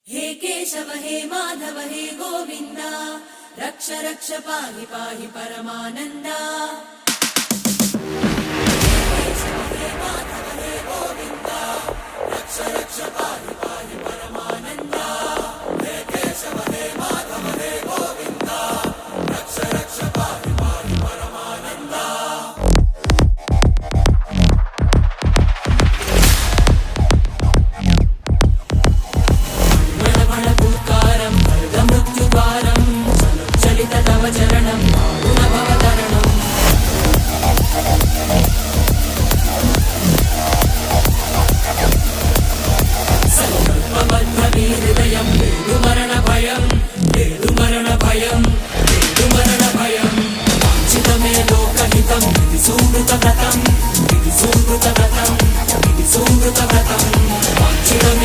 हे केशव हे माधव हे गोविन्द रक्ष रक्ष पाहि पाहि परमानन्दा। हे केशव हे माधव हे गोविन्द रक्ष रक्ष पाहि पाहि परमानन्दा। हे केशव हे माधव हे गोविन्द रक्ष रक्ष पाहि पाहि परमानन्दा। चरणं गुणभवतरणम् संकल्पबद्धहृदयं मरणभयं मरणभयं मरणभयं वाञ्छितमे लोकहितं विधि सुकृतव्रतं विधि सुकृतव्रतं विधि सुकृतव्रतं वाञ्छितमे